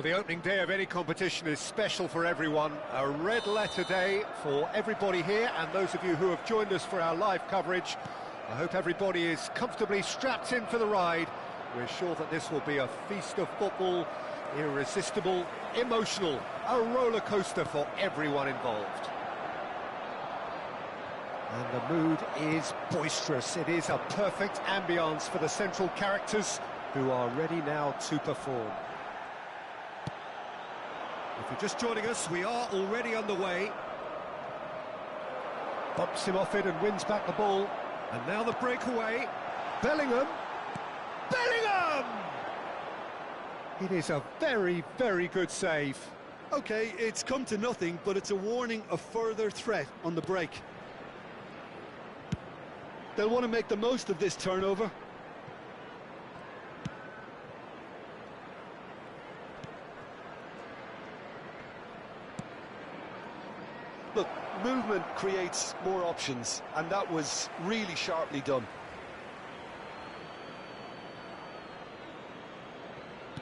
Well, the opening day of any competition is special for everyone. A red letter day for everybody here, and those of you who have joined us for our live coverage. I hope everybody is comfortably strapped in for the ride. We're sure that this will be a feast of football, irresistible, emotional, a roller coaster for everyone involved. And the mood is boisterous. It is a perfect ambience for the central characters who are ready now to perform. If you're just joining us, we are already underway. Bumps him off it and wins back the ball. And now the breakaway. Bellingham! Bellingham! It is a very, very good save. OK, it's come to nothing, but it's a warning of further threat on the break. They'll want to make the most of this turnover. Look, movement creates more options, and that was really sharply done.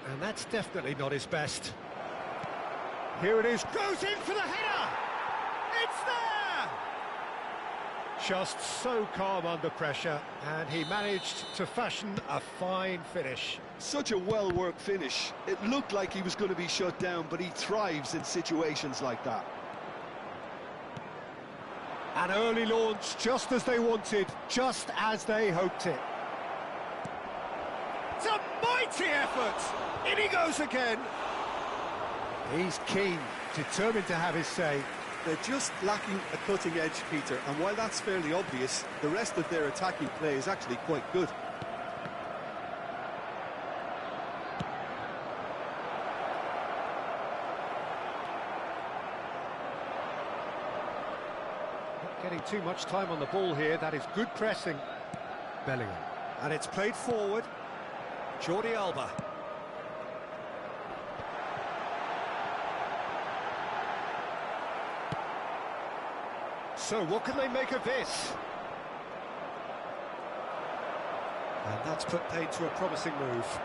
And that's definitely not his best. Here it is, goes in for the header! It's there! Just so calm under pressure, and he managed to fashion a fine finish. Such a well-worked finish. It looked like he was going to be shut down, but he thrives in situations like that. An early launch, just as they wanted, just as they hoped it. It's a mighty effort! In he goes again! He's keen, determined to have his say. They're just lacking a cutting edge, Peter, and while that's fairly obvious, the rest of their attacking play is actually quite good. Getting too much time on the ball here, that is good pressing. Bellingham. And it's played forward. Jordi Alba. So what can they make of this? And that's put paid to a promising move.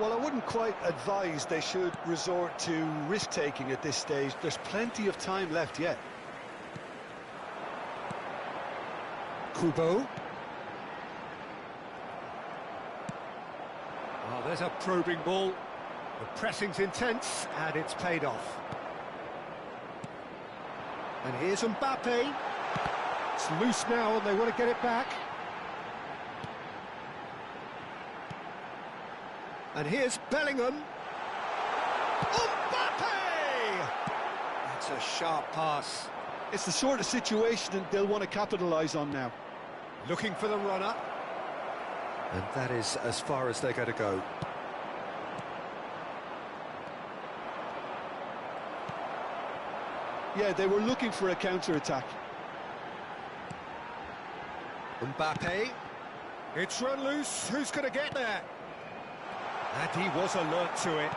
Well, I wouldn't quite advise they should resort to risk-taking at this stage. There's plenty of time left yet. Kubo. Oh, there's a probing ball. The pressing's intense, and it's paid off. And here's Mbappe. It's loose now, and they want to get it back. And here's Bellingham. Mbappe! That's a sharp pass. It's the sort of situation they'll want to capitalise on now. Looking for the runner. And that is as far as they're going to go. Yeah, they were looking for a counter-attack. Mbappe. It's run loose. Who's going to get there? And he was alert to it.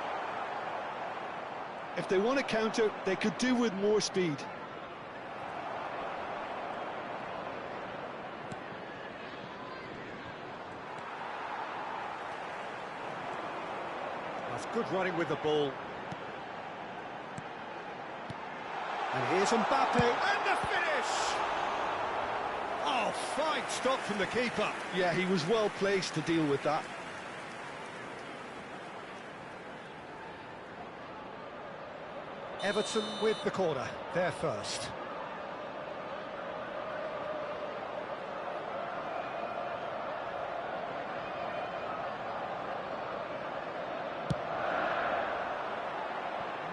If they want to counter, they could do with more speed. That's good running with the ball. And here's Mbappe, and the finish! Oh, fine stop from the keeper. Yeah, he was well placed to deal with that. Everton with the corner, they're first.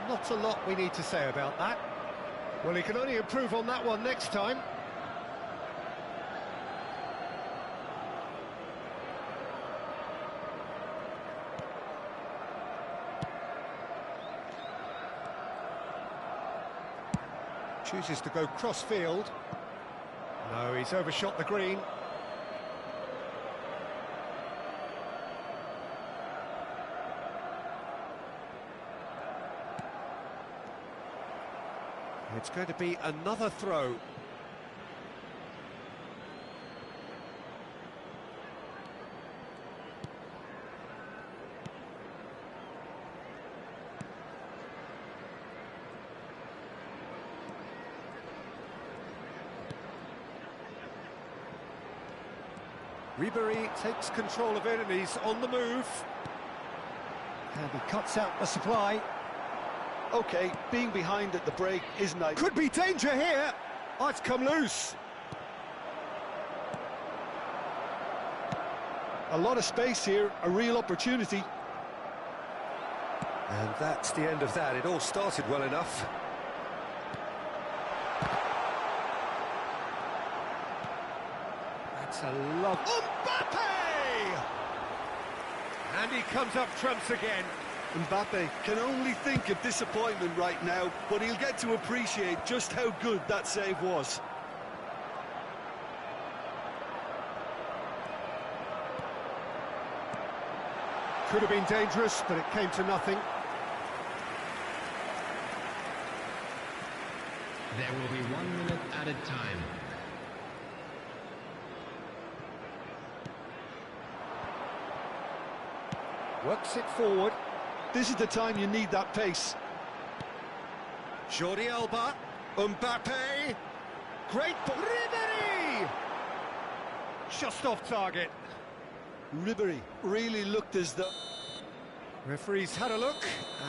Not a lot we need to say about that. Well, he can only improve on that one next time. Chooses to go cross-field. No, he's overshot the green. It's going to be another throw. Ribery takes control of it and he's on the move. And he cuts out the supply. OK, being behind at the break is nice. Could be danger here. Oh, it's come loose. A lot of space here, a real opportunity. And that's the end of that. It all started well enough. That's a love. Mbappe! And he comes up trumps again. Mbappe can only think of disappointment right now, but he'll get to appreciate just how good that save was. Could have been dangerous, but it came to nothing. There will be 1 minute added time. Works it forward. This is the time you need that pace. Jordi Alba. Mbappe. Great ball. Ribery! Just off target. Ribery really looked as though... Referee's had a look,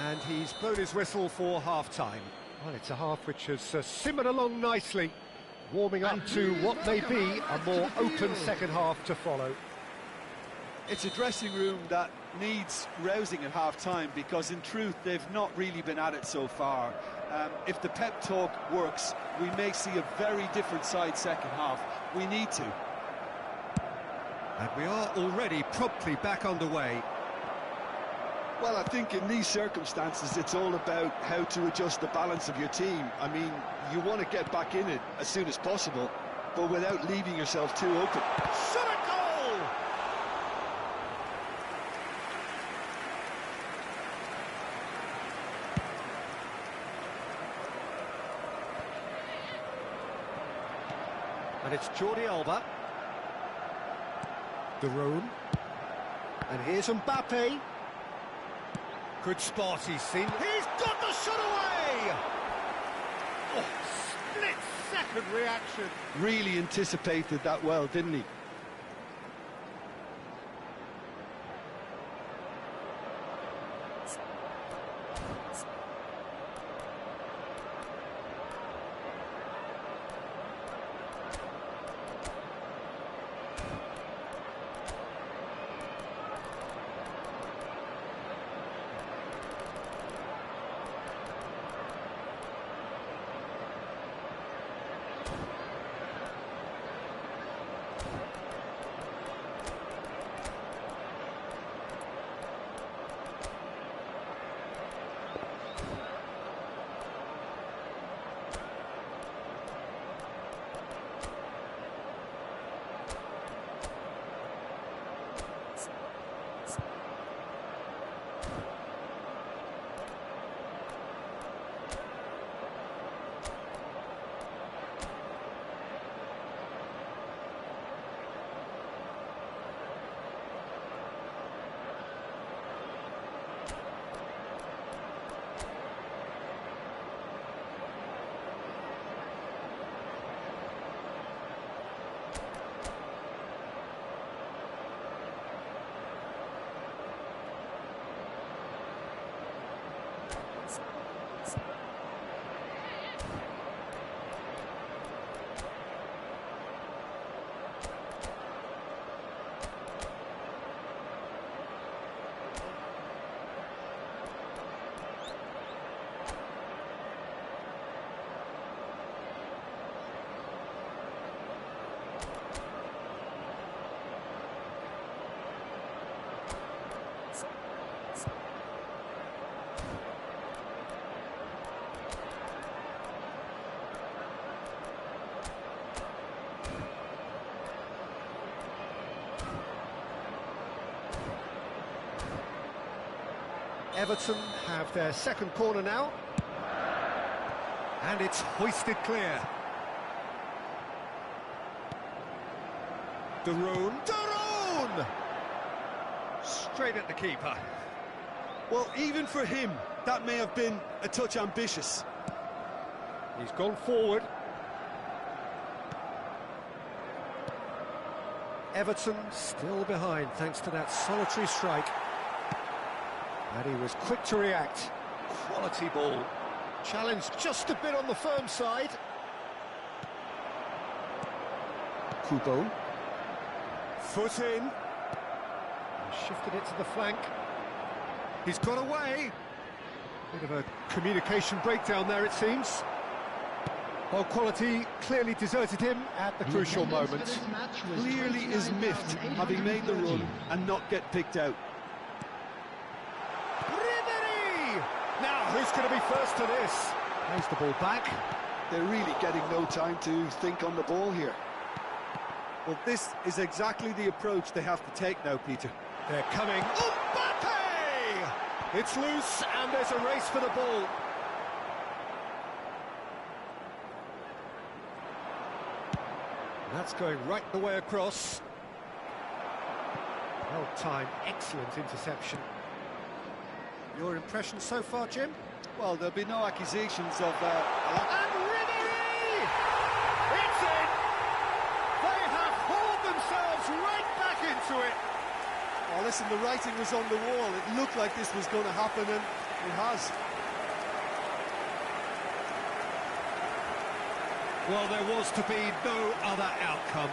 and he's blown his whistle for half-time. Well, it's a half which has simmered along nicely, warming up to what may be a more open second half to follow. It's a dressing room that needs rousing at half-time, because in truth they've not really been at it so far. If the pep talk works, we may see a very different side second half. We need to. And we are already promptly back underway. Well, I think in these circumstances it's all about how to adjust the balance of your team. I mean, you want to get back in it as soon as possible, but without leaving yourself too open. Shot a goal! And it's Jordi Alba. De Roon. And here's Mbappe. Good spot he's seen. He's got the shot away! Oh, split-second reaction. Really anticipated that well, didn't he? Everton have their second corner now. And it's hoisted clear. De Roon. De Roon! Straight at the keeper. Well, even for him, that may have been a touch ambitious. He's gone forward. Everton still behind thanks to that solitary strike. And he was quick to react. Quality ball. Challenged just a bit on the firm side. Kubo. Foot in. Shifted it to the flank. He's got away. Bit of a communication breakdown there, it seems. Well, quality clearly deserted him at the crucial moment. Clearly is miffed, having made the run and not get picked out. Ribery! Now, who's going to be first to this? Plays the ball back. They're really getting no time to think on the ball here. Well, this is exactly the approach they have to take now, Peter. They're coming. Mbappe! It's loose, and there's a race for the ball. That's going right the way across. Well timed, excellent interception. Your impression so far, Jim? Well, there'll be no accusations of... And Ribery! It's in! They have hauled themselves right back into it. Oh, listen, the writing was on the wall. It looked like this was going to happen, and it has. Well, there was to be no other outcome.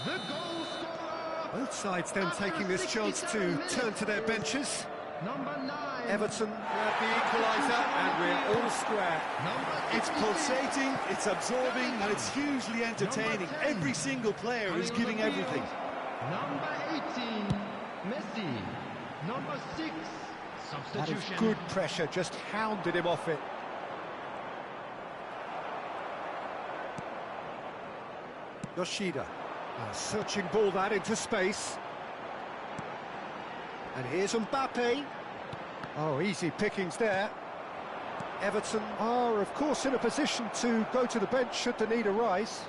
The goal scorer. Both sides then taking this chance to turn to their benches. Number 9. Everton grab the equaliser, and we're all square. It's pulsating, it's absorbing, and it's hugely entertaining. Every single player is giving everything. Number 18, Messi. Number 6, That substitution. is good pressure, just hounded him off it. Yoshida. A searching ball that into space. And here's Mbappe. Oh, easy pickings there. Everton are, of course, in a position to go to the bench should the need arise.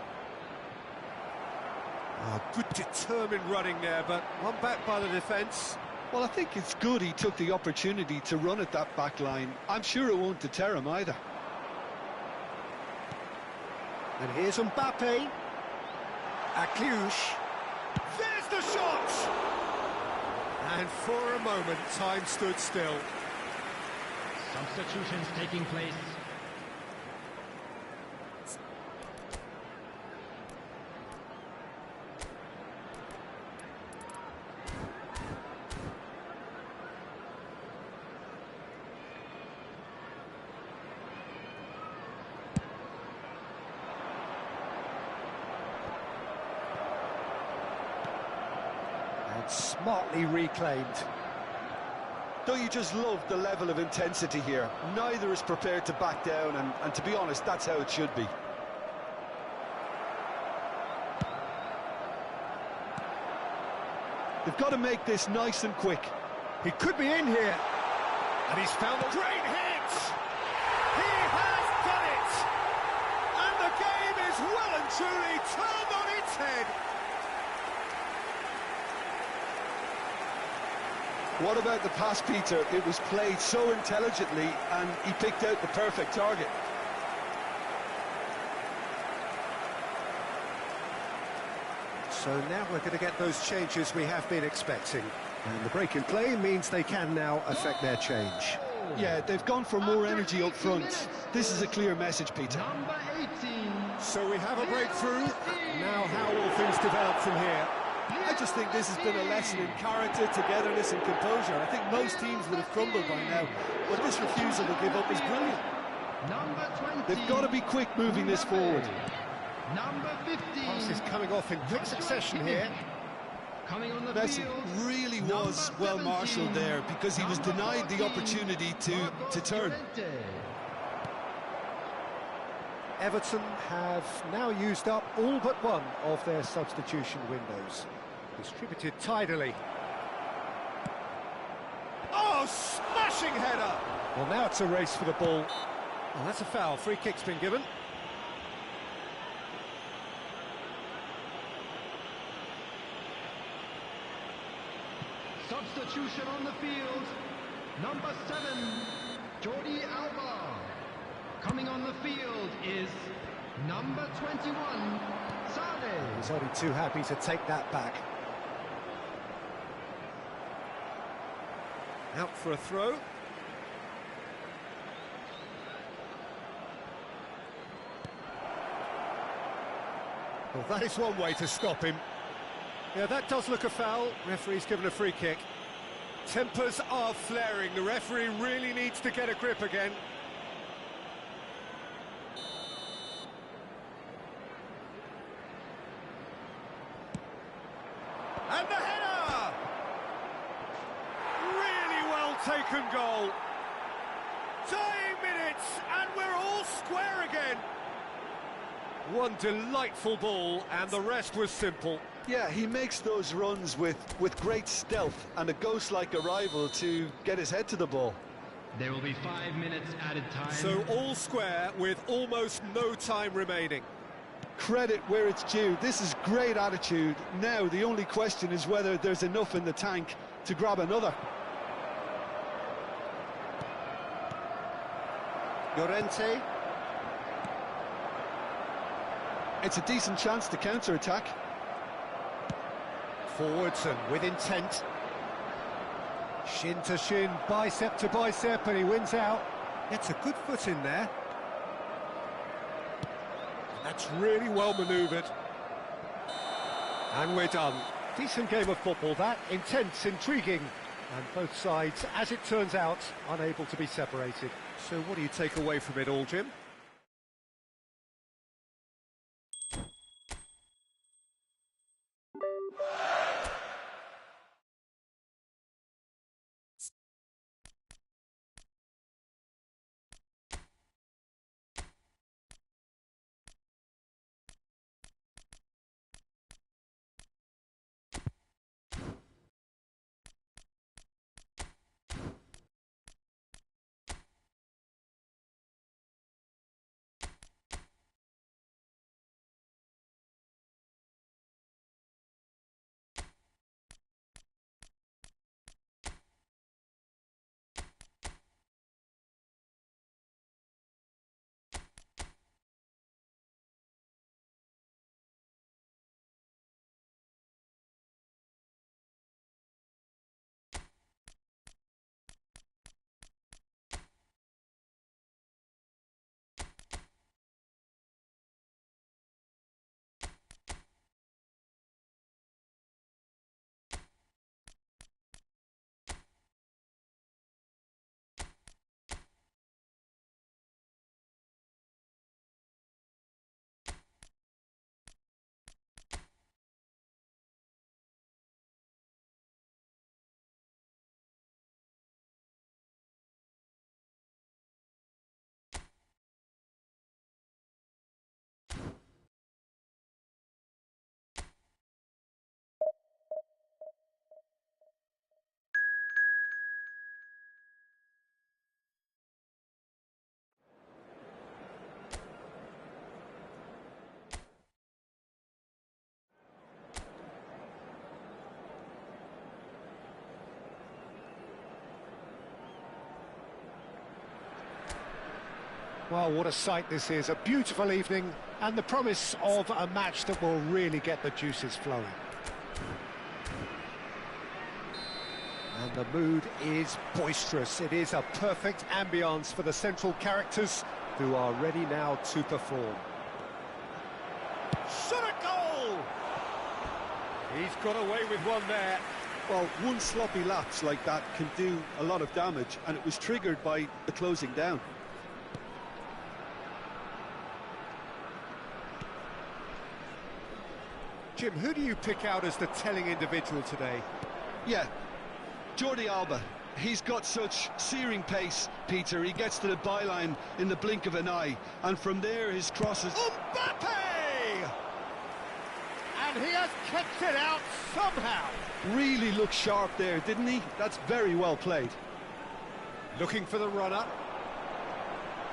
Oh, good determined running there, but one back by the defence. Well, I think it's good he took the opportunity to run at that back line. I'm sure it won't deter him either. And here's Mbappe. Akliouche. There's the shot! And for a moment, time stood still. Substitutions taking place. And smartly reclaimed. Don't you just love the level of intensity here? Neither is prepared to back down, and to be honest, that's how it should be. They've got to make this nice and quick. He could be in here. And he's found a great hit! He has done it! And the game is well and truly turned on its head. What about the pass, Peter? It was played so intelligently, and he picked out the perfect target. So now we're going to get those changes we have been expecting. And the break in play means they can now affect their change. Yeah, they've gone for more energy up front. This is a clear message, Peter. Number 18. So we have a breakthrough. Now how will things develop from here? I just think this has been a lesson in character, togetherness and composure. I think most teams would have crumbled by now, but this refusal to give up is brilliant. Number 20. They've got to be quick moving this forward. Number 15. Passes coming off in quick succession here. Coming on the Messi field. really was well marshalled there because he was denied the opportunity to turn. Everton have now used up all but one of their substitution windows. Distributed tidily. Oh, smashing header! Well, now it's a race for the ball. Well, that's a foul. Free kick's been given. Substitution on the field. Number 7, Jordi Alba. Coming on the field is number 21, Sade. He's only too happy to take that back. Out for a throw. Well, that is one way to stop him. Yeah, that does look a foul. Referee's given a free kick. Tempers are flaring. The referee really needs to get a grip again. And the header! Really well taken goal. Dying minutes, and we're all square again. One delightful ball, and the rest was simple. Yeah, he makes those runs with great stealth and a ghost-like arrival to get his head to the ball. There will be 5 minutes added time. So all square with almost no time remaining. Credit where it's due. This is great attitude. Now the only question is whether there's enough in the tank to grab another. Llorente. It's a decent chance to counter-attack. Forwards and with intent. Shin to shin, bicep to bicep, and he wins out. Gets a good foot in there. That's really well manoeuvred. And we're done. Decent game of football, that. Intense, intriguing. And both sides, as it turns out, unable to be separated. So what do you take away from it all, Jim? Well, what a sight this is. A beautiful evening and the promise of a match that will really get the juices flowing. And the mood is boisterous. It is a perfect ambience for the central characters who are ready now to perform. Shot a goal! He's got away with one there. Well, one sloppy lapse like that can do a lot of damage, and it was triggered by the closing down. Jim, who do you pick out as the telling individual today? Yeah, Jordi Alba. He's got such searing pace, Peter. He gets to the byline in the blink of an eye, and from there his crosses... Mbappe! And he has kept it out somehow. Really looked sharp there, didn't he? That's very well played. Looking for the runner.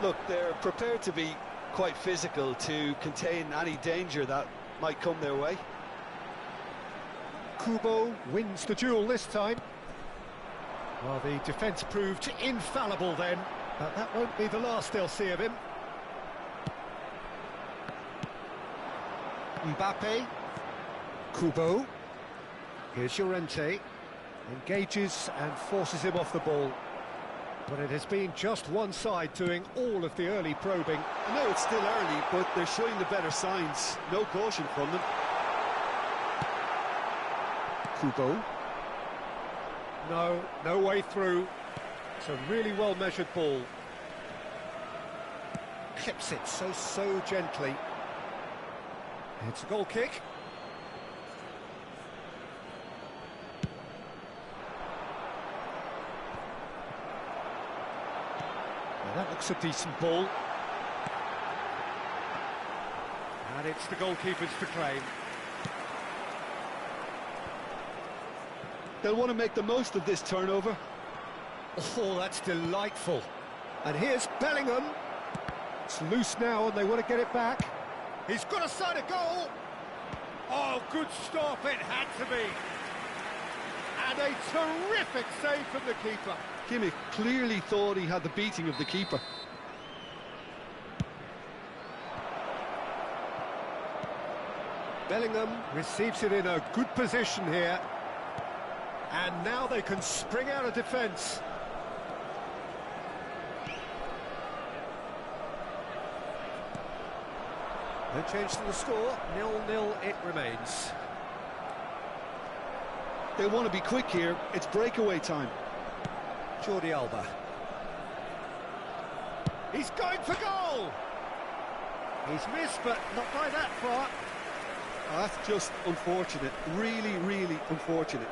Look, they're prepared to be quite physical to contain any danger that might come their way. Kubo wins the duel this time. Well, the defence proved infallible then, but that won't be the last they'll see of him. Mbappe. Kubo. Here's Llorente. Engages and forces him off the ball. But it has been just one side doing all of the early probing. I know it's still early, but they're showing the better signs. No caution from them. Kubo. No way through. It's a really well-measured ball. Clips it so gently. It's a goal kick. Well, that looks a decent ball. And it's the goalkeeper's to claim. They'll want to make the most of this turnover. Oh, that's delightful. And here's Bellingham. It's loose now and they want to get it back. He's got a side of goal. Oh, good stop, it had to be. And a terrific save from the keeper. Kimmich clearly thought he had the beating of the keeper. Bellingham receives it in a good position here. And now they can spring out of defence. No change to the score, 0-0 it remains. They want to be quick here, it's breakaway time. Jordi Alba. He's going for goal! He's missed, but not by that far. Oh, that's just unfortunate, really unfortunate.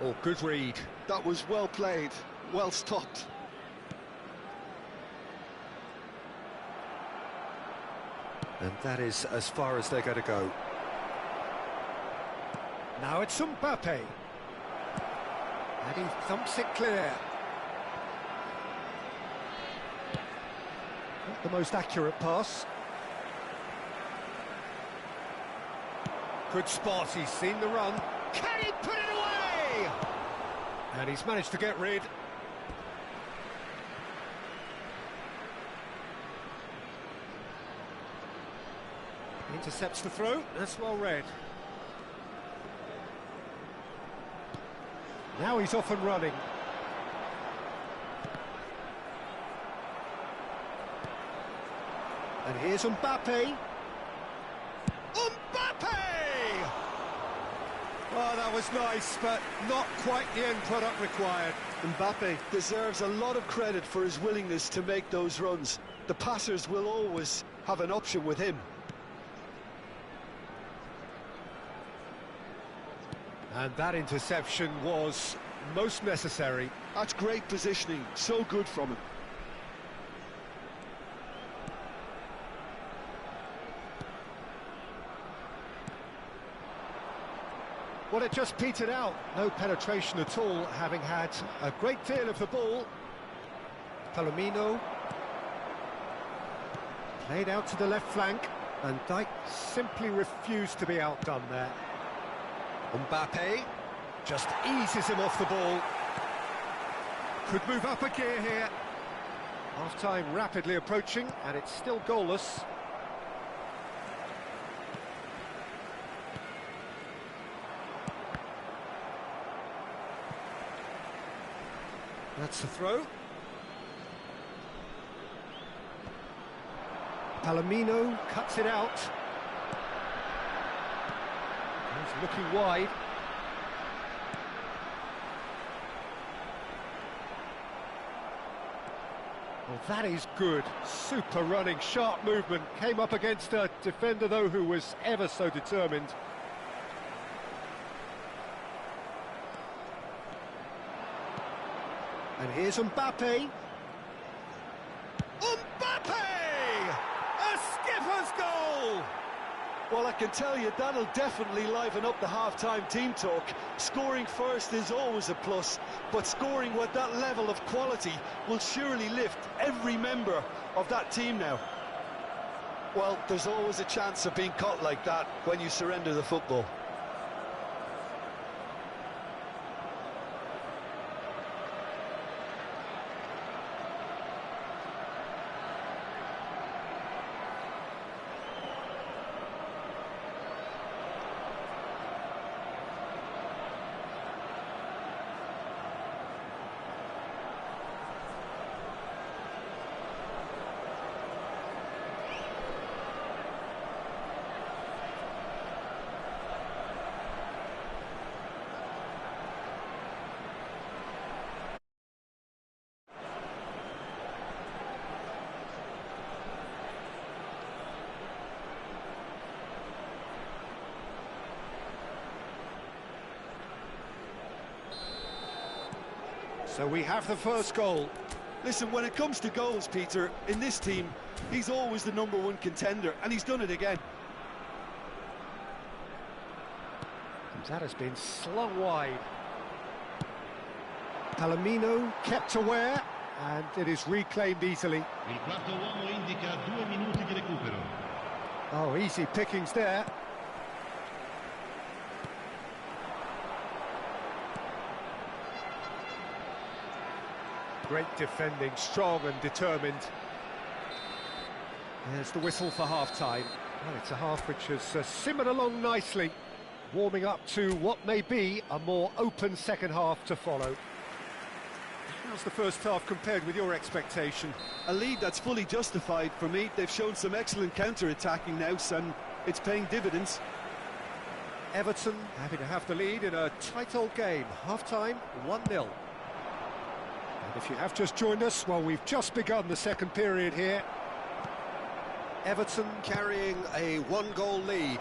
Oh, good read. That was well played, well stopped. And that is as far as they're going to go. Now it's Mbappe. And he thumps it clear. Not the most accurate pass. Good spot, he's seen the run. Can he put it away? And he's managed to get rid. Intercepts the throw, that's well read. Now he's off and running. And here's Mbappe. Mbappe! Oh, that was nice, but not quite the end product required. Mbappe deserves a lot of credit for his willingness to make those runs. The passers will always have an option with him. And that interception was most necessary. That's great positioning, so good from him. Well, it just petered out. No penetration at all, having had a great deal of the ball. Palomino. Played out to the left flank, and Dijk simply refused to be outdone there. Mbappe just eases him off the ball. Could move up a gear here. Half-time rapidly approaching, and it's still goalless. That's the throw. Palomino cuts it out. He's looking wide. Well, that is good. Super running, sharp movement. Came up against a defender, though, who was ever so determined. And here's Mbappe. Mbappe! Well, I can tell you that'll definitely liven up the half-time team talk. Scoring first is always a plus, but scoring with that level of quality will surely lift every member of that team now. Well, there's always a chance of being caught like that when you surrender the football. So we have the first goal. Listen, when it comes to goals, Peter, in this team, he's always the #1 contender, and he's done it again. That has been slung wide. Palomino kept aware, and it is reclaimed easily. Il quarto uomo indica 2 minuti di recupero. Oh, easy pickings there. Great defending, strong and determined. There's the whistle for half-time. Well, it's a half which has simmered along nicely, warming up to what may be a more open second half to follow. How's the first half compared with your expectation? A lead that's fully justified for me. They've shown some excellent counter-attacking now, and it's paying dividends. Everton happy to have the lead in a tight old game. Half-time, 1-0. And if you have just joined us, well, we've just begun the second period here. Everton carrying a 1-goal lead.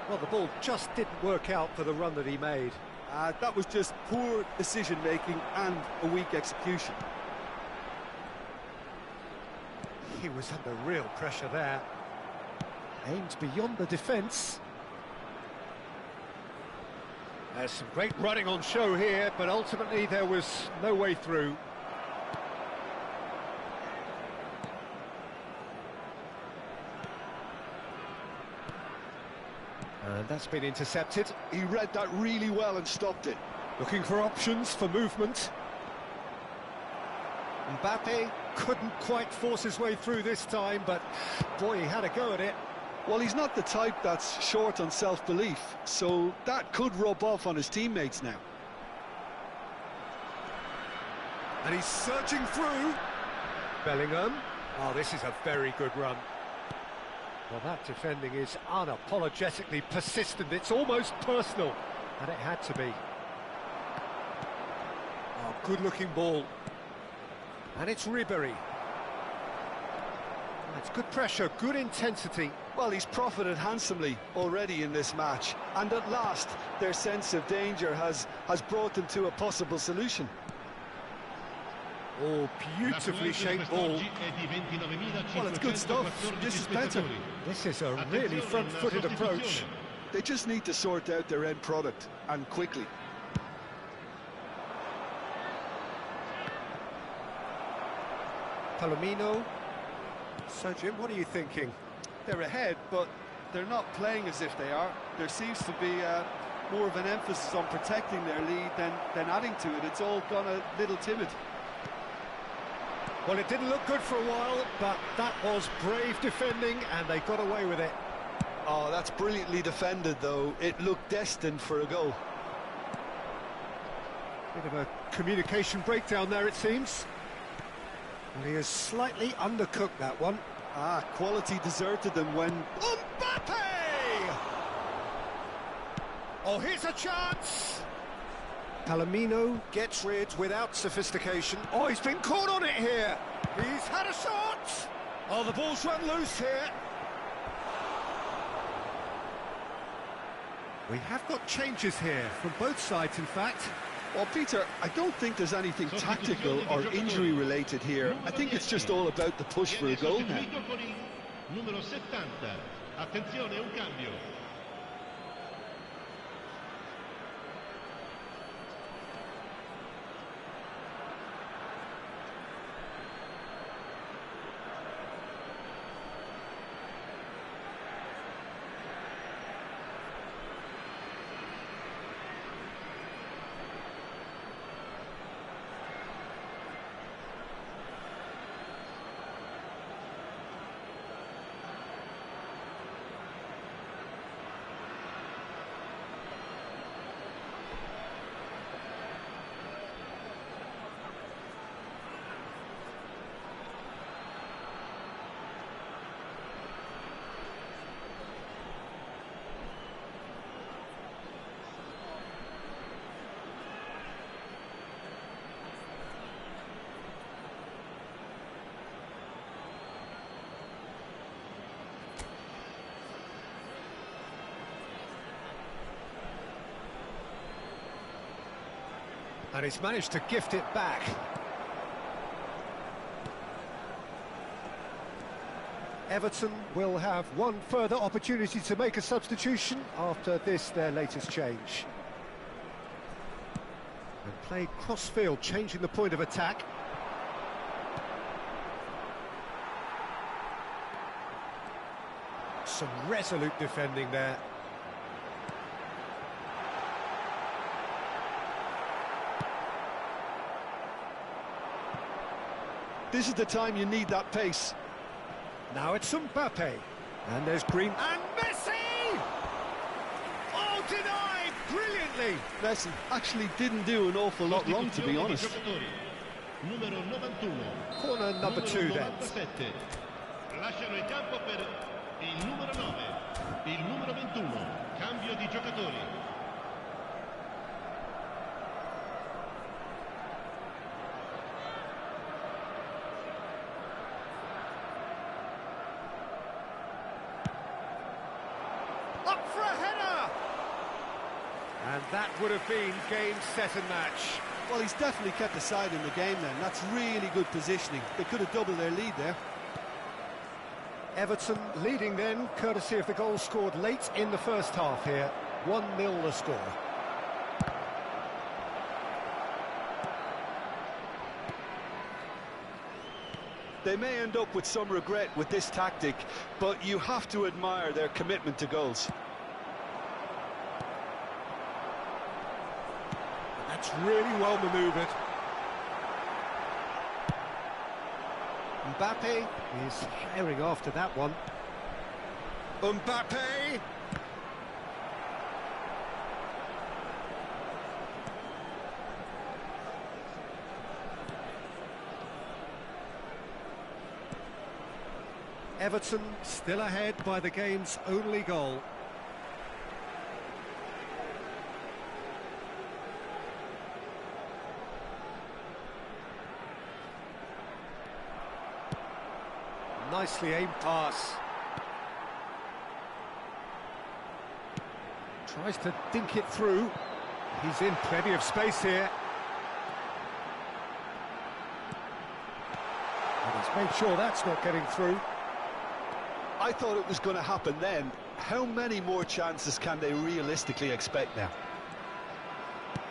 Well, the ball just didn't work out for the run that he made. That was just poor decision-making and a weak execution. He was under real pressure there. Aimed beyond the defence. There's some great running on show here, but ultimately there was no way through. And that's been intercepted. He read that really well and stopped it. Looking for options for movement. Mbappe couldn't quite force his way through this time, but boy, he had a go at it. Well, he's not the type that's short on self-belief, so that could rub off on his teammates now. And he's surging through. Bellingham. Oh, this is a very good run. Well, that defending is unapologetically persistent. It's almost personal, and it had to be. Oh, good-looking ball. And it's Ribery. It's good pressure, good intensity. Well, he's profited handsomely already in this match, and at last their sense of danger has brought them to a possible solution. Oh, beautifully shaped ball. Well, it's good stuff. This is better. This is a really front-footed approach. They just need to sort out their end product, and quickly. Palomino. So, Jim, what are you thinking? They're ahead, but they're not playing as if they are. There seems to be more of an emphasis on protecting their lead than adding to it. It's all gone a little timid. Well, it didn't look good for a while, but that was brave defending, and they got away with it. Oh, that's brilliantly defended, though. It looked destined for a goal. Bit of a communication breakdown there, it seems. Well, he has slightly undercooked that one. Quality deserted them when... Mbappe! Oh, here's a chance! Palomino gets rid without sophistication. Oh, he's been caught on it here. He's had a shot. Oh, the ball's run loose here. We have got changes here from both sides, in fact. Well, Peter, I don't think there's anything tactical or injury-related here. I think it's just all about the push for a goal now. numero 70. Attenzione, un cambio. And he's managed to gift it back. Everton will have one further opportunity to make a substitution after this, their latest change. And played cross-field, changing the point of attack. Some resolute defending there. This is the time you need that pace. Now it's Mbappe. And there's Green. And Messi! Oh, denied brilliantly! Messi actually didn't do an awful lot wrong, to be honest. Numero 91. Corner number 2 then. Lasciano il campo per il numero 9. Il numero 21. Cambio di giocatori. Up for a header! And that would have been game, set and match. Well, he's definitely kept the side in the game then. That's really good positioning. They could have doubled their lead there. Everton leading then, courtesy of the goal scored late in the first half here. 1-0 the score. They may end up with some regret with this tactic, but you have to admire their commitment to goals. That's really well manoeuvred. Mbappe is herring after that one. Mbappe! Everton still ahead by the game's only goal. Nicely aimed pass. Tries to dink it through. He's in plenty of space here. And he's made sure that's not getting through. I thought it was going to happen then. How many more chances can they realistically expect now?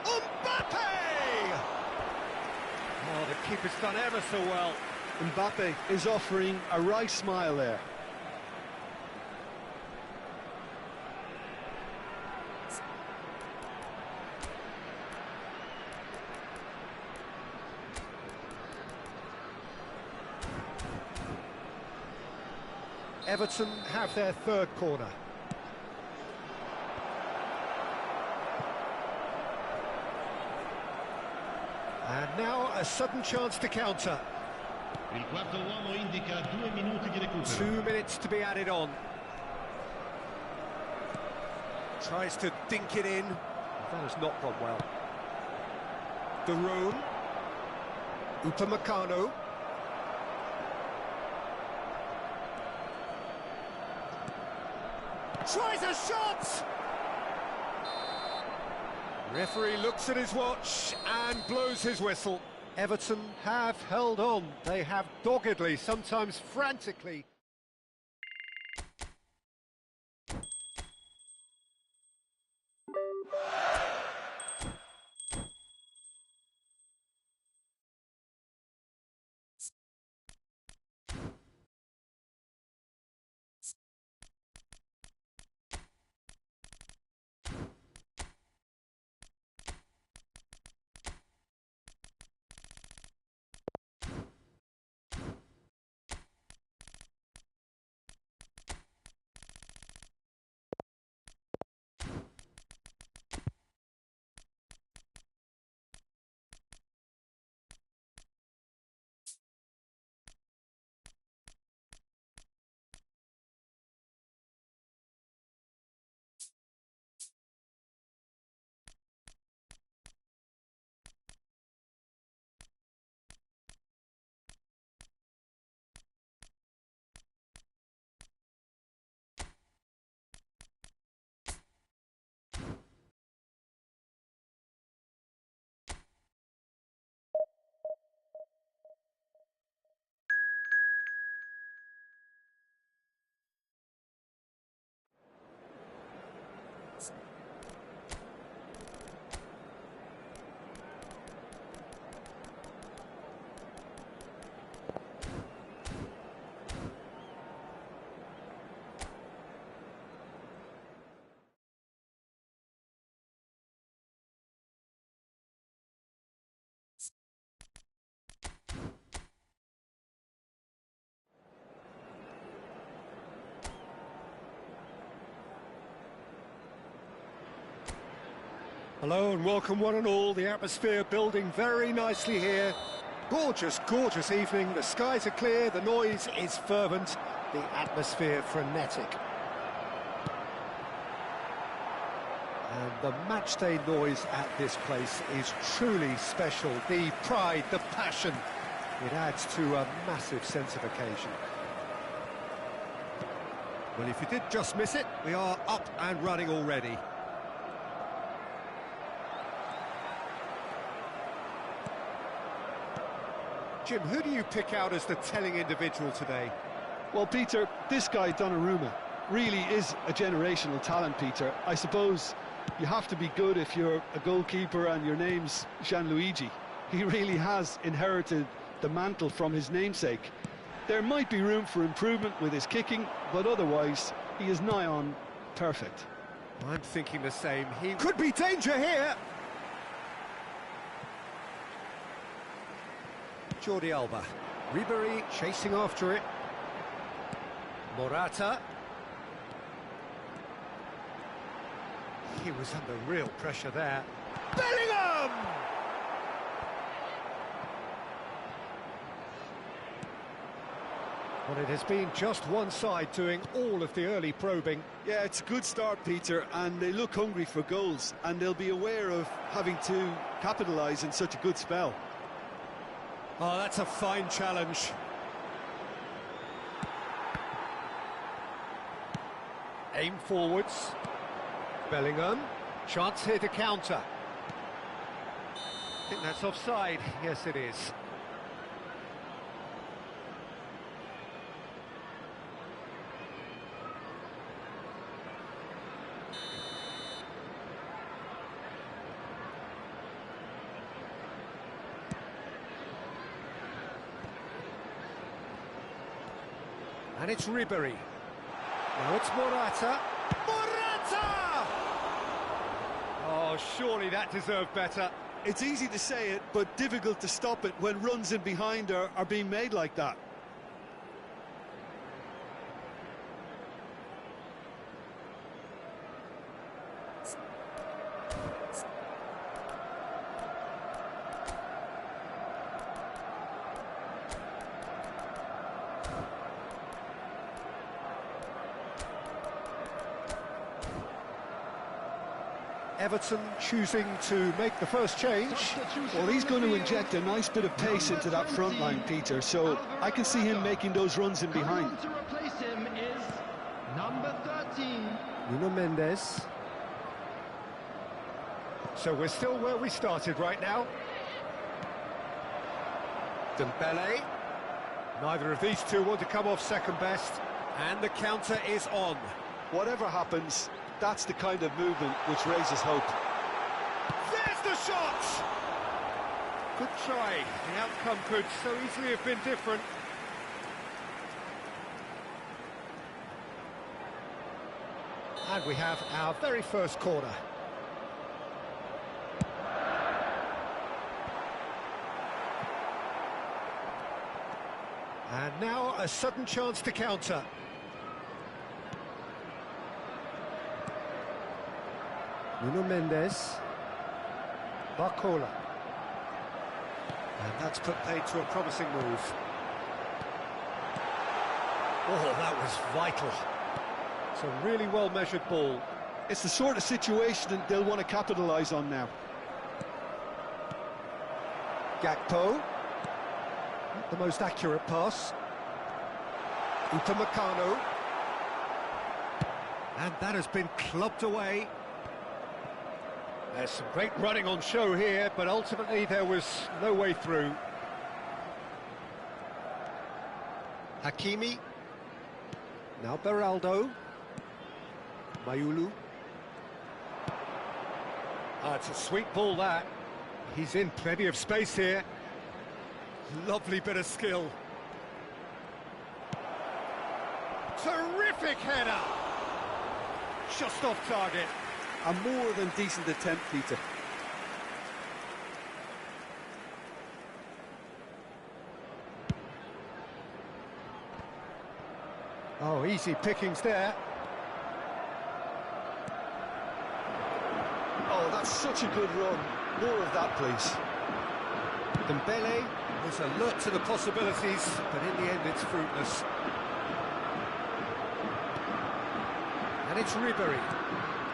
Mbappe! Oh, the keeper's done ever so well. Mbappe is offering a wry smile there. Everton have their third corner. And now a sudden chance to counter. Il quarto uomo indica 2 minuti di recupero. 2 minutes to be added on. Tries to dink it in. That has not gone well. De Roon. Upamecano. Tries a shot! Referee looks at his watch and blows his whistle. Everton have held on. They have doggedly, sometimes frantically, Hello and welcome one and all. The atmosphere building very nicely here. Gorgeous, gorgeous evening. The skies are clear, the noise is fervent, the atmosphere frenetic. And the matchday noise at this place is truly special. The pride, the passion, it adds to a massive sense of occasion. Well, if you did just miss it, we are up and running already. Jim, who do you pick out as the telling individual today? Well, Peter, this guy, Donnarumma, really is a generational talent, Peter. I suppose you have to be good if you're a goalkeeper and your name's Gianluigi. He really has inherited the mantle from his namesake. There might be room for improvement with his kicking, but otherwise, he is nigh on perfect. I'm thinking the same. He could be danger here. Jordi Alba. Ribery chasing after it. Morata. He was under real pressure there. Bellingham! Well, it has been just one side doing all of the early probing. Yeah, it's a good start, Peter, and they look hungry for goals, and they'll be aware of having to capitalise in such a good spell. Oh, that's a fine challenge. Aim forwards. Bellingham. Chance here to counter. I think that's offside. Yes, it is. And it's Ribery. Now it's Morata. Morata! Oh, surely that deserved better. It's easy to say it, but difficult to stop it when runs in behind are being made like that. Everton choosing to make the first change. Well, he's going to inject a nice bit of pace into that front line, Peter, so I can see him making those runs in behind. To replace him is number 13. Nuno Mendes. So we're still where we started right now. Dembele. Neither of these two want to come off second best. And the counter is on. Whatever happens, that's the kind of movement which raises hope. There's the shot! Good try. The outcome could so easily have been different. And we have our very first corner. And now a sudden chance to counter. Nuno Mendes. Barcola. And that's put paid to a promising move. Oh, that was vital. It's a really well-measured ball. It's the sort of situation that they'll want to capitalise on now. Gakpo. Not the most accurate pass. Upamecano. And that has been clubbed away. There's some great running on show here, but ultimately there was no way through. Hakimi. Now Beraldo. Mayulu. It's a sweet ball, that. He's in plenty of space here. Lovely bit of skill. Terrific header. Just off target. A more than decent attempt, Peter. Oh, easy pickings there. Oh, that's That's such a good run. More of that, please. Dembele was alert to the possibilities, but in the end it's fruitless. And it's Ribery.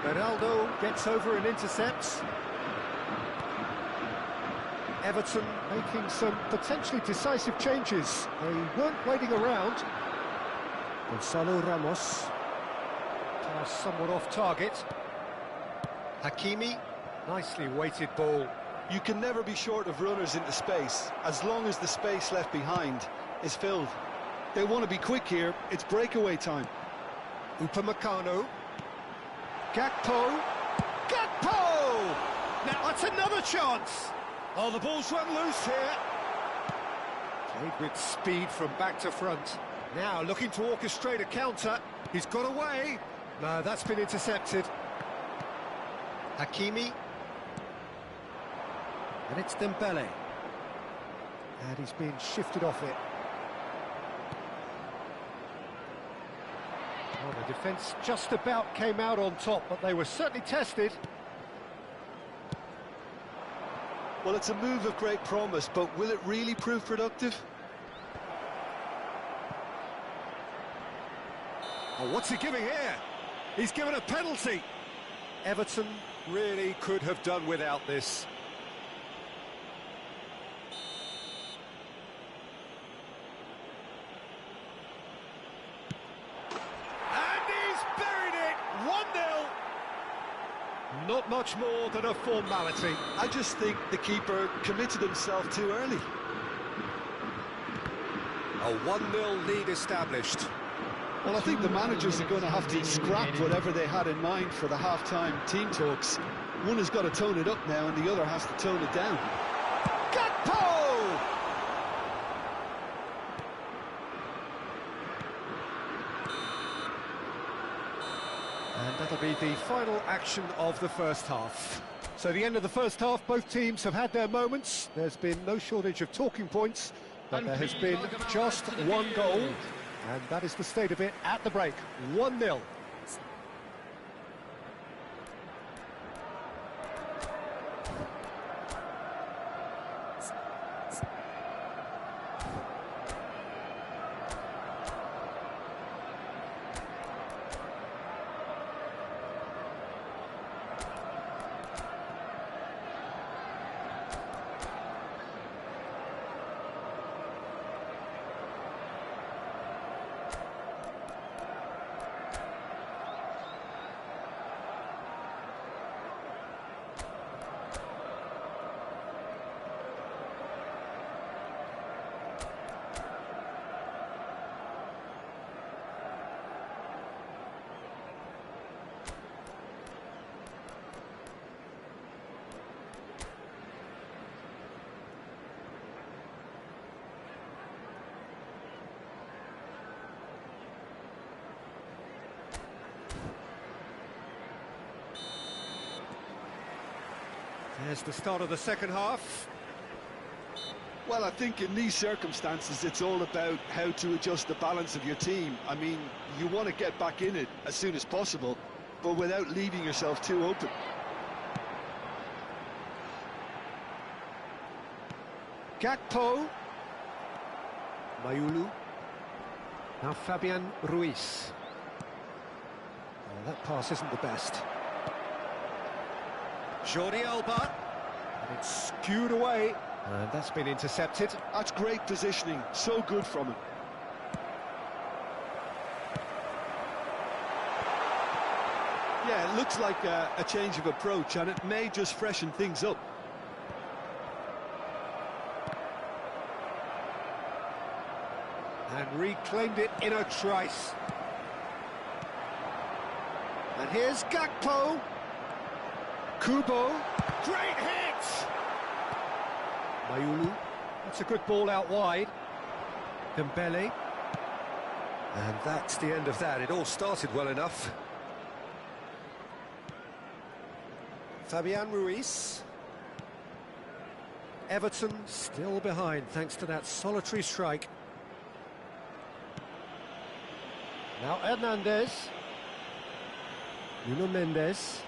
Ronaldo gets over and intercepts. Everton making some potentially decisive changes. They weren't waiting around. Gonzalo Ramos. Pass somewhat off target. Hakimi. Nicely weighted ball. You can never be short of runners into space, as long as the space left behind is filled. They want to be quick here. It's breakaway time. Upamecano. Gakpo. Gakpo! Now that's another chance. Oh, the ball's run loose here. Played with speed from back to front. Now looking to orchestrate a counter. He's got away. No, that's been intercepted. Hakimi. And it's Dembele. And he's been shifted off it. Well, the defence just about came out on top, but they were certainly tested. Well, it's a move of great promise, but will it really prove productive? Oh, what's he giving here? He's given a penalty. Everton really could have done without this. And he's buried it! 1-0. Not much more than a formality. I just think the keeper committed himself too early. A 1-0 lead established. Well, I think the managers are going to have to scrap whatever they had in mind for the half-time team talks. One has got to tone it up now and the other has to tone it down. Gakpo! And that'll be the final action of the first half. So the end of the first half, both teams have had their moments. There's been no shortage of talking points, but there has been just one goal. And that is the state of it at the break. 1-0. There's the start of the second half. Well, I think in these circumstances, it's all about how to adjust the balance of your team. I mean, you want to get back in it as soon as possible, but without leaving yourself too open. Gakpo. Mayulu. Now Fabian Ruiz. Oh, that pass isn't the best. Jordi Alba. And it's skewed away. And that's been intercepted. That's great positioning. So good from him. Yeah, it looks like a change of approach, and it may just freshen things up. And reclaimed it in a trice. And here's Gakpo. Kubo. Great hit! Mayulu. That's a good ball out wide. Dembele. And that's the end of that. It all started well enough. Fabian Ruiz. Everton still behind thanks to that solitary strike. Now Hernandez. Nuno Mendes.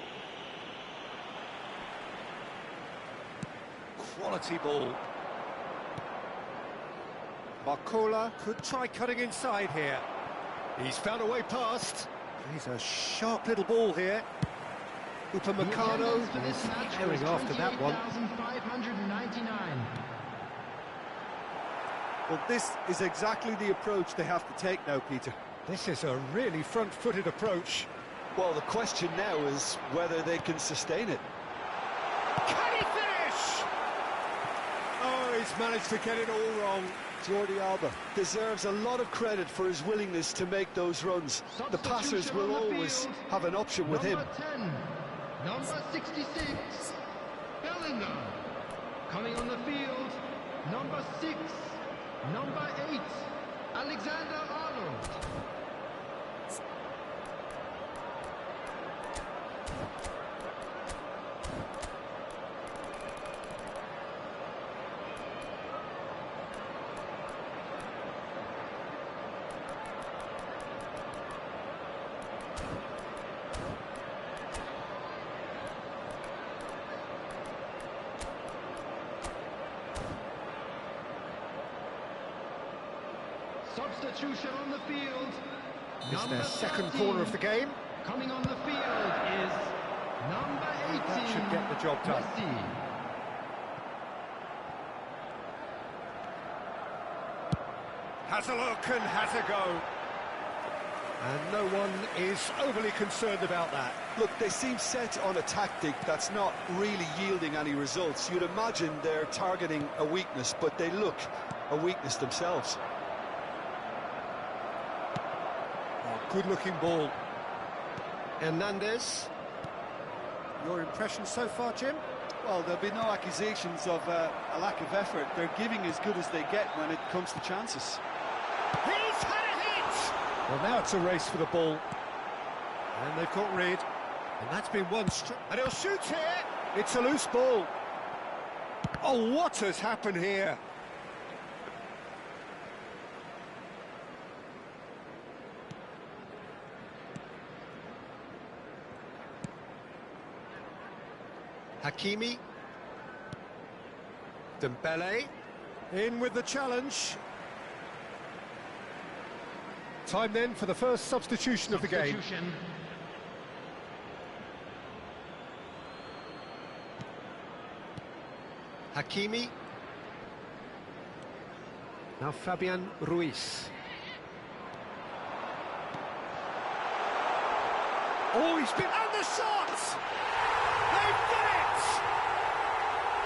quality ball. Marcola could try cutting inside here. He's found a way past. He's a sharp little ball here. Upamecano is carrying after that one. 28,599. Well, this is exactly the approach they have to take now, Peter. This is a really front-footed approach. Well, the question now is whether they can sustain it. Can he finish? Oh, he's managed to get it all wrong. Jordi Alba deserves a lot of credit for his willingness to make those runs. The passers will always have an option with him. Number 10, number 66, Bellingham. Coming on the field, number 6, number 8, Alexander Arnold. Substitution on the field. It's their second 13. corner of the game. Coming on the field is number 18. That should get the job done. Messi. Has a look and has a go. And no one is overly concerned about that. Look, they seem set on a tactic that's not really yielding any results. You'd imagine they're targeting a weakness, but they look a weakness themselves. Good-looking ball. Hernandez. Your impression so far, Jim? Well, there'll be no accusations of a lack of effort. They're giving as good as they get when it comes to chances. He's had a hit! Well, now it's a race for the ball. And they've got rid. And that's been one and he'll shoot here! It's a loose ball. Oh, what has happened here? Hakimi. Dembele. In with the challenge. Time then for the first substitution of the game. Hakimi. Now Fabian Ruiz. Oh, he's been... and the shot! They've done it!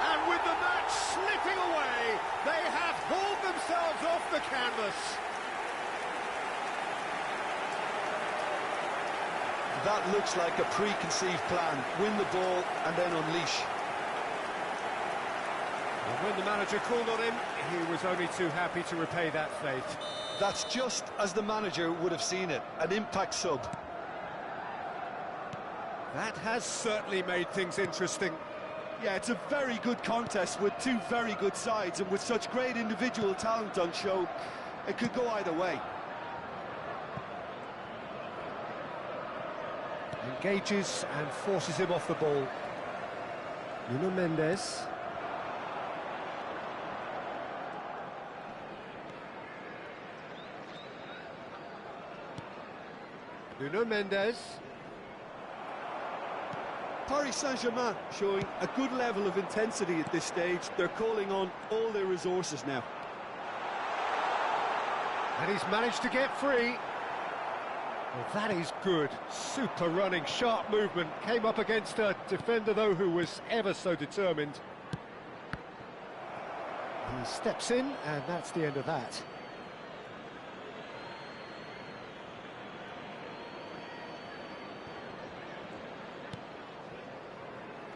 And with the match slipping away, they have hauled themselves off the canvas. That looks like a preconceived plan. Win the ball and then unleash. And when the manager called on him, he was only too happy to repay that faith. That's just as the manager would have seen it, an impact sub. That has certainly made things interesting. Yeah, it's a very good contest with two very good sides, and with such great individual talent on show, it could go either way. Engages and forces him off the ball. Nuno Mendes. Nuno Mendes. Paris Saint-Germain showing a good level of intensity at this stage. They're calling on all their resources now. And he's managed to get free. Well, that is good. Super running, sharp movement. Came up against a defender, though, who was ever so determined. He steps in, and that's the end of that.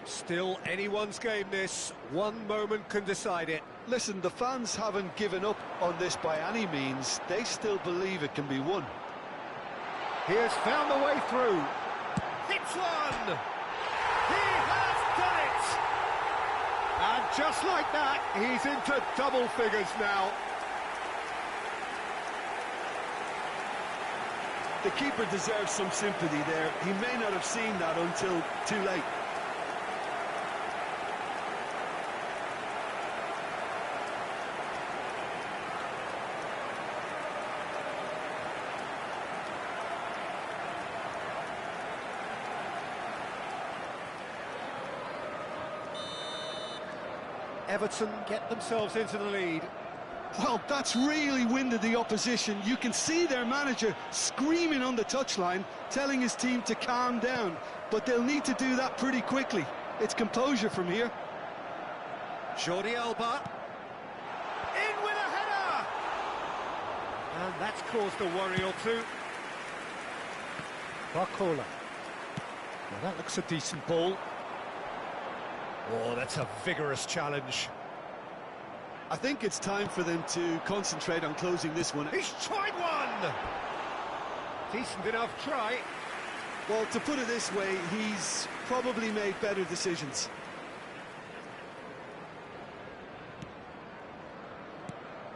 Still anyone's game, this. One moment can decide it. Listen, the fans haven't given up on this by any means. They still believe it can be won. He has found the way through. Hits one! He has done it! And just like that, he's into double figures now. The keeper deserves some sympathy there. He may not have seen that until too late. Everton get themselves into the lead. Well, that's really winded the opposition. You can see their manager screaming on the touchline, telling his team to calm down. But they'll need to do that pretty quickly. It's composure from here. Jordi Alba. In with a header! And that's caused a worry or two. Barcola. Well, that looks a decent ball. Oh, that's a vigorous challenge. I think it's time for them to concentrate on closing this one. He's tried one! Decent enough try. Well, to put it this way, he's probably made better decisions.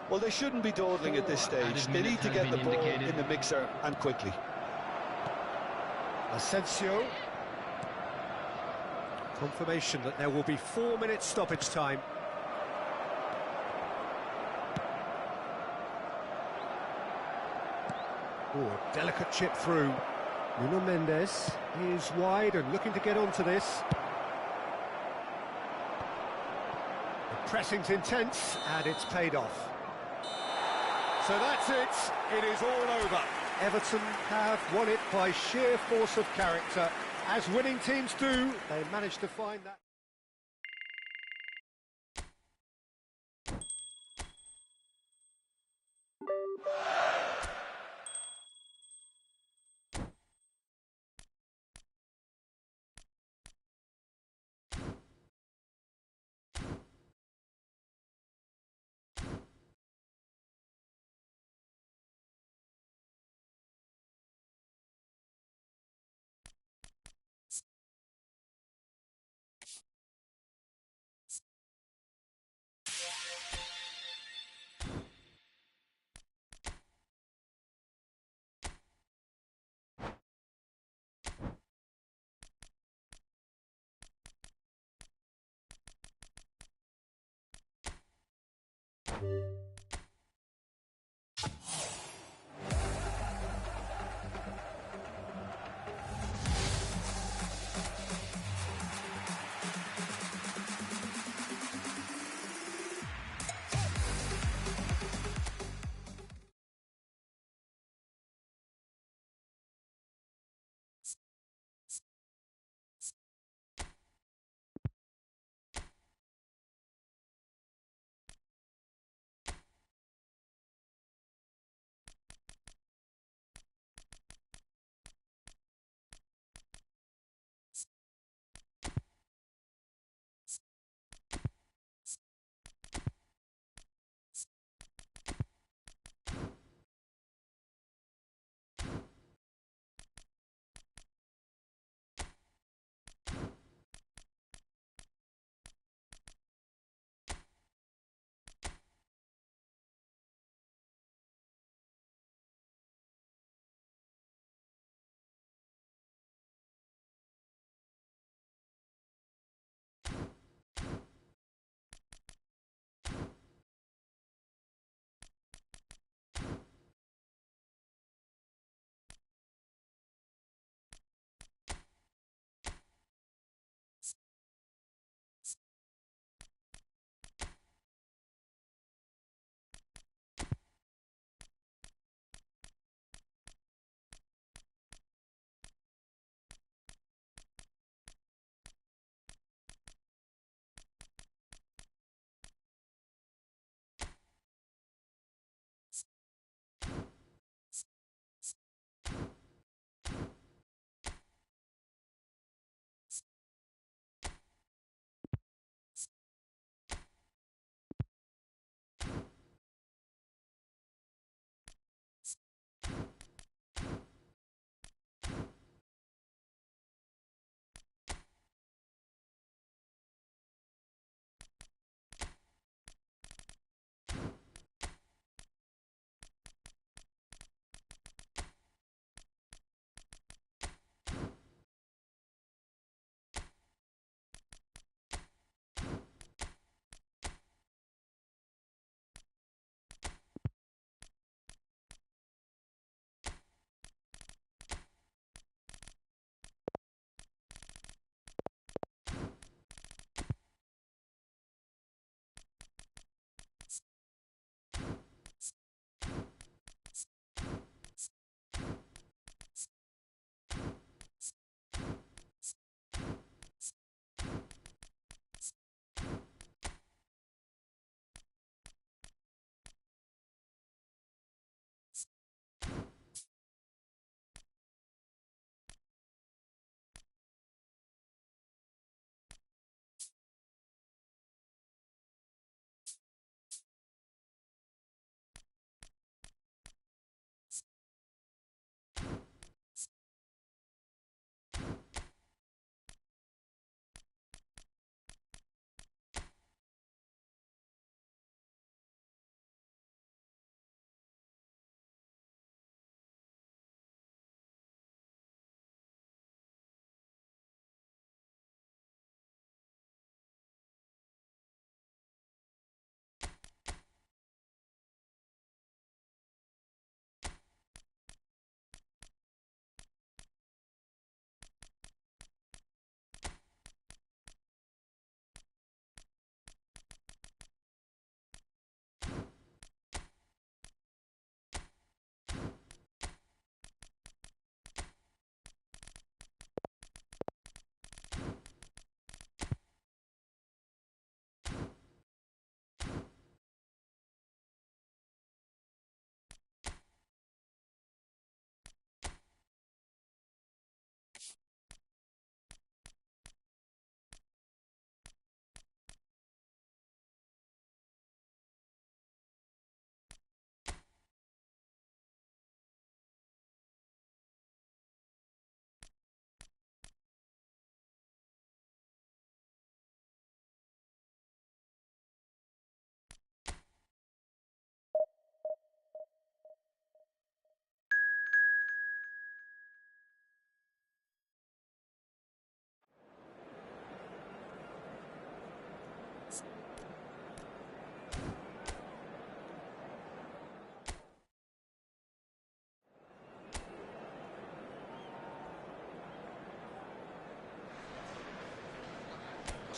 Well, they shouldn't be dawdling at this stage. They need to get the ball in the mixer and quickly. Asensio. Confirmation that there will be 4 minutes stoppage time. Oh, a delicate chip through. Nuno Mendes is wide and looking to get onto this. The pressing's intense and it's paid off. So that's it. It is all over. Everton have won it by sheer force of character. As winning teams do, they managed to find that.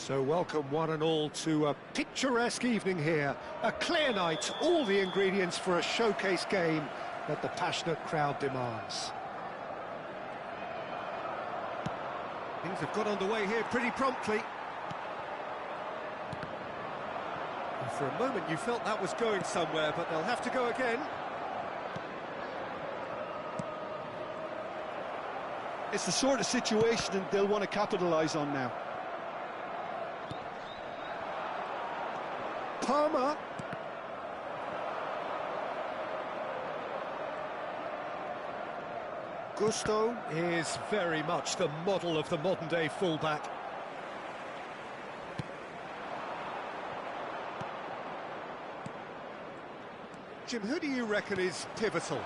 So welcome one and all to a picturesque evening here. A clear night, all the ingredients for a showcase game that the passionate crowd demands. Things have got underway here pretty promptly. And for a moment you felt that was going somewhere, but they'll have to go again. It's the sort of situation that they'll want to capitalise on now. Palmer. Gusto is very much the model of the modern-day fullback. Jim, who do you reckon is pivotal?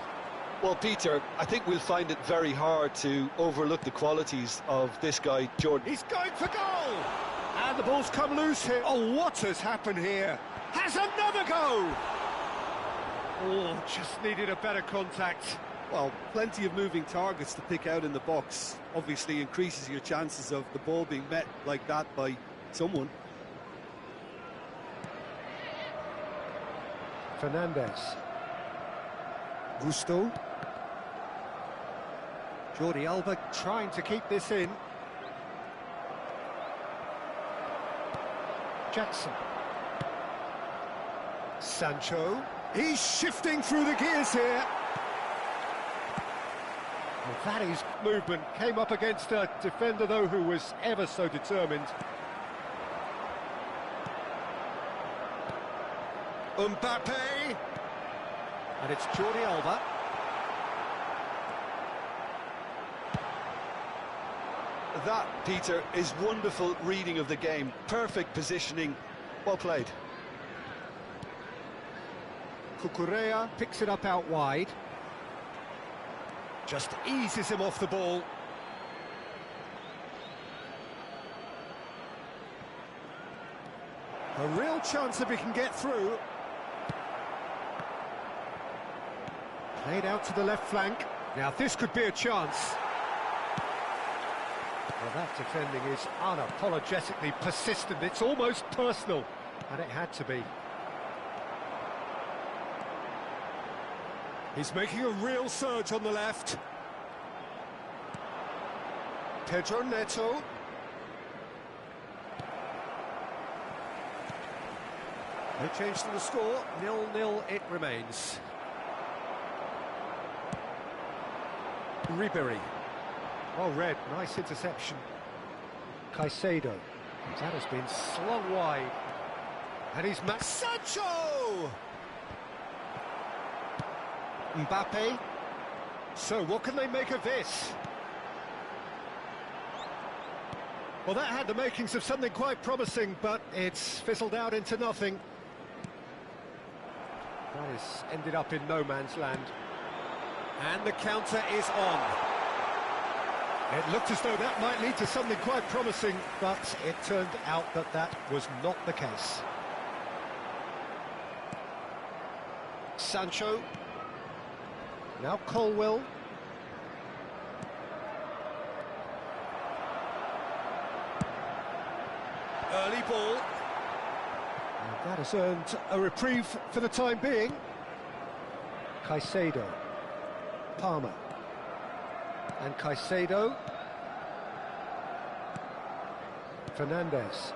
Well, Peter, I think we'll find it very hard to overlook the qualities of this guy, Jordan. He's going for goal! And the ball's come loose here. Oh, what has happened here? Has another go! Oh, just needed a better contact. Well, plenty of moving targets to pick out in the box. Obviously increases your chances of the ball being met like that by someone. Fernandez. Gusto. Jordi Alba trying to keep this in. Jackson. Sancho. He's shifting through the gears here. Well, that is movement. Came up against a defender, though, who was ever so determined. Mbappe. And it's Jordi Alba. That, Peter, is wonderful reading of the game. Perfect positioning. Well played. Cucurella picks it up out wide. Just eases him off the ball. A real chance if he can get through. Played out to the left flank. Now this could be a chance. Well, that defending is unapologetically persistent. It's almost personal, and it had to be. He's making a real surge on the left. Pedro Neto. No change to the score. 0-0 it remains. Ribery. Well read, nice interception. Caicedo. That has been slung wide. And he's Sancho! Mbappe. So what can they make of this? Well, that had the makings of something quite promising, but it's fizzled out into nothing. That has ended up in no man's land. And the counter is on. It looked as though that might lead to something quite promising, but it turned out that that was not the case. Sancho. Now Colwill. Early ball. And that has earned a reprieve for the time being. Caicedo. Palmer. And Caicedo. Fernandez.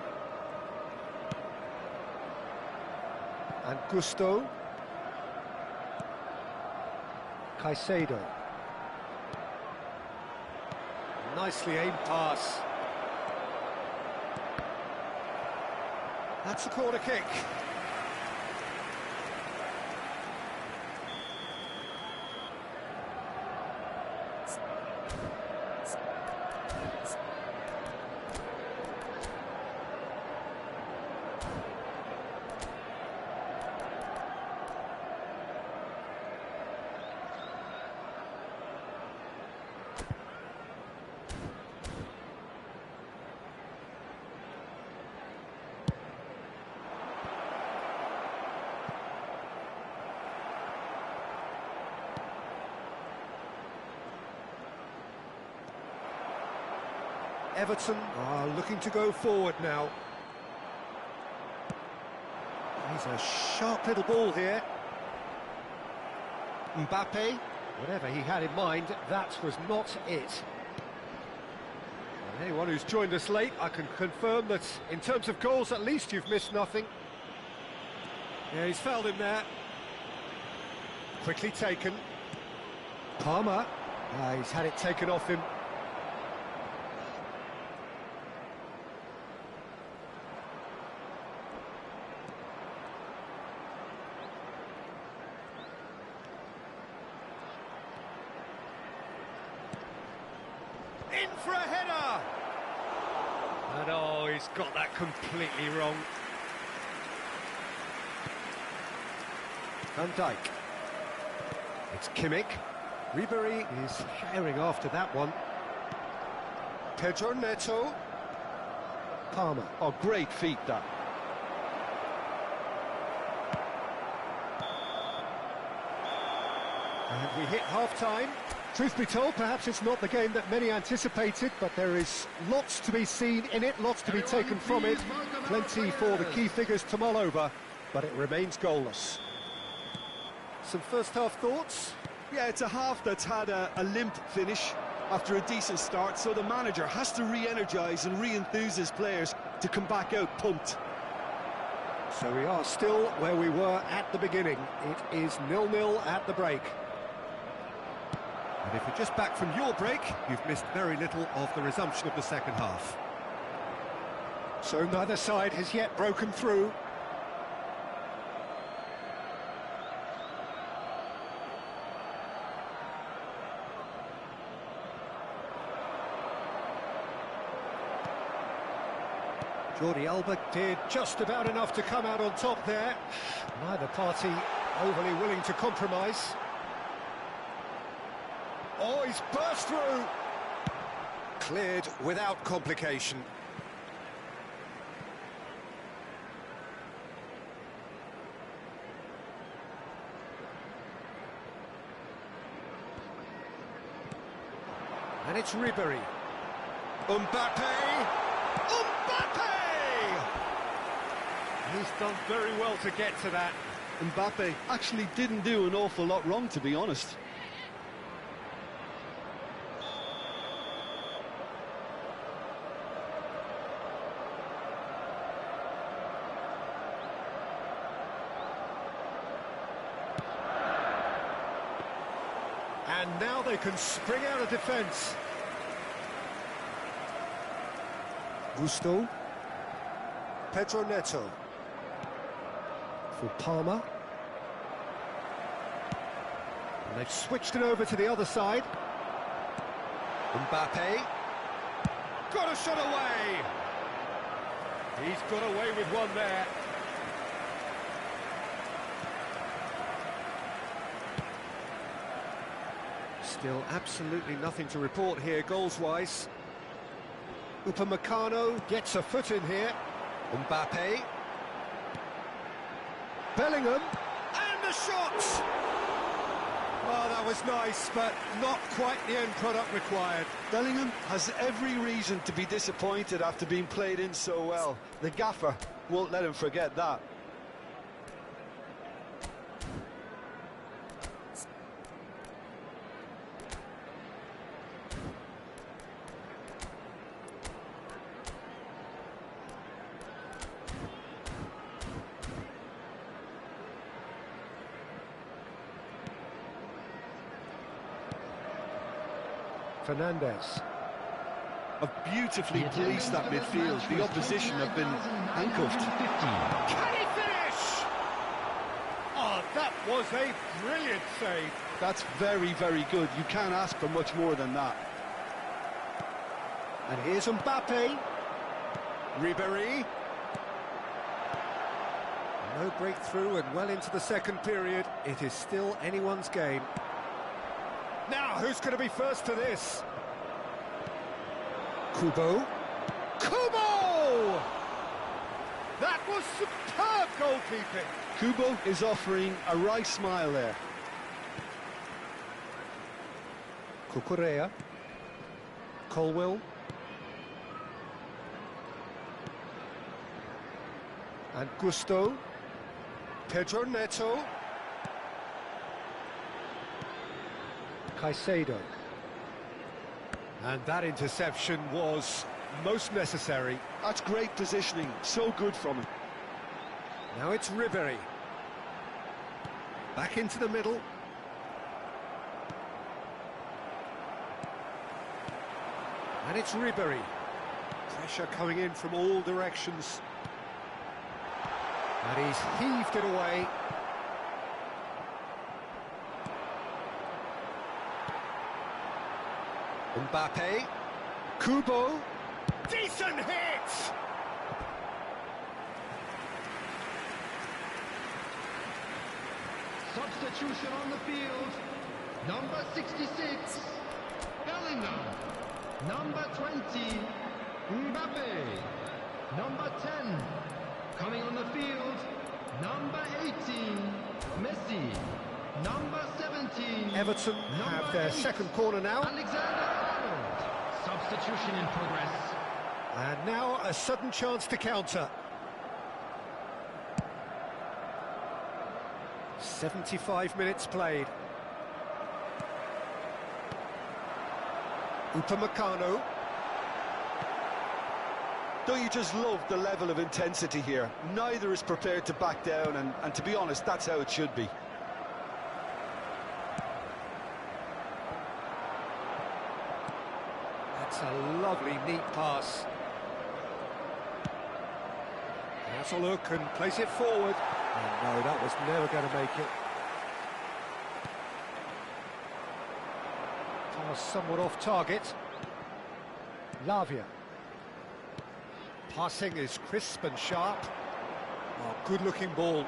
And Gusto. Caicedo. Nicely aimed pass. That's a corner kick. Everton are looking to go forward now. He's a sharp little ball here. Mbappe, whatever he had in mind, that was not it. And anyone who's joined us late, I can confirm that in terms of goals, at least you've missed nothing. Yeah, he's fouled him there. Quickly taken. Palmer. He's had it taken off him. In for a header! And oh, he's got that completely wrong. Van Dijk. It's Kimmich. Ribery is herring after that one. Pedro Neto. Palmer. Oh, great feat, that. And we hit half-time. Truth be told, perhaps it's not the game that many anticipated, but there is lots to be seen in it, lots to be taken from it. Plenty for the key figures to mull over, but it remains goalless. Some first-half thoughts? Yeah, it's a half that's had a limp finish after a decent start, so the manager has to re-energise and re-enthuse his players to come back out pumped. So we are still where we were at the beginning. It is 0-0 at the break. And if you're just back from your break, you've missed very little of the resumption of the second half. So neither side has yet broken through. Jordi Alba did just about enough to come out on top there. Neither party overly willing to compromise. Oh, he's burst through. Cleared without complication. And it's Ribery. Mbappe! Mbappe! He's done very well to get to that. Mbappe actually didn't do an awful lot wrong, to be honest. And now they can spring out of defence. Gusto. Pedro Neto. For Palmer. And they've switched it over to the other side. Mbappe. Got a shot away. He's got away with one there. Still absolutely nothing to report here, goals-wise. Upamecano gets a foot in here. Mbappe. Bellingham. And the shot! Oh, that was nice, but not quite the end product required. Bellingham has every reason to be disappointed after being played in so well. The gaffer won't let him forget that. Fernandes. Have beautifully policed that midfield. The opposition have been handcuffed. Can he finish? Oh, that was a brilliant save. That's very, very good. You can't ask for much more than that. And here's Mbappe. Ribery. No breakthrough and well into the second period. It is still anyone's game. Now, who's going to be first to this? Kubo. Kubo! That was superb goalkeeping. Kubo is offering a wry smile there. Cucurella. Colwill. And Gusto. Pedro Neto. Caicedo. And that interception was most necessary. That's great positioning, so good from him. Now it's Ribery. Back into the middle. And it's Ribery. Pressure coming in from all directions. And he's heaved it away. Mbappe. Kubo. Decent hit! Substitution on the field. Number 66, Bellingham. Number 20, Mbappe. Number 10, coming on the field. Number 18, Messi. Number 17, Everton have their 8, second corner now. Alexander-Arnold. Substitution in progress. And now a sudden chance to counter. 75 minutes played. Upamecano. Don't you just love the level of intensity here? Neither is prepared to back down, and to be honest, that's how it should be. That's a lovely, neat pass. That's a look and place it forward. Oh, no, that was never going to make it. Pass somewhat off target. Lavia. Passing is crisp and sharp. Oh, good-looking ball.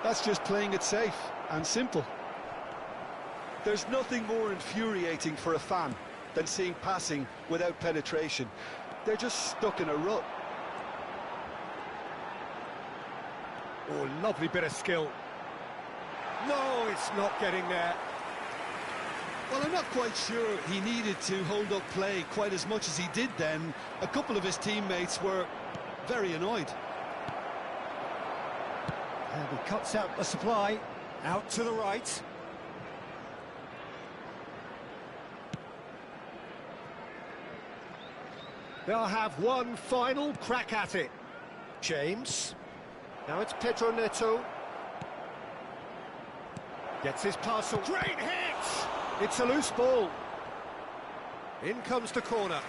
That's just playing it safe and simple. There's nothing more infuriating for a fan than seeing passing without penetration. They're just stuck in a rut. Oh, lovely bit of skill. No, it's not getting there. Well, I'm not quite sure he needed to hold up play quite as much as he did then. A couple of his teammates were very annoyed. And he cuts out the supply. Out to the right. They'll have one final crack at it. James. Now it's Pedro Neto. Gets his pass. Great hit! It's a loose ball. In comes the corner.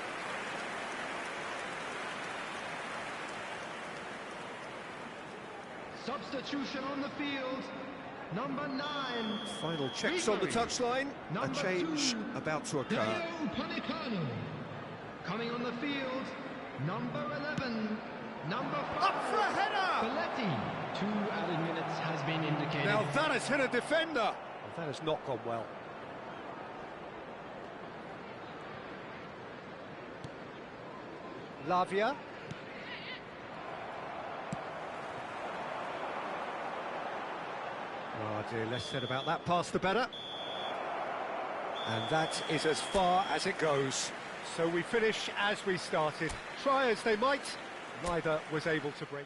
Substitution on the field. Number 9. Final checks on the touchline. A Number change 2, about to occur. Upamecano. Coming on the field. Number 11. Number 5. Up for a header! Belletti. 2 added minutes has been indicated. Now that has hit a defender. Well, that has not gone well. Lavia. Oh dear, less said about that pass the better. And that is as far as it goes. So we finish as we started. Try as they might, neither was able to break.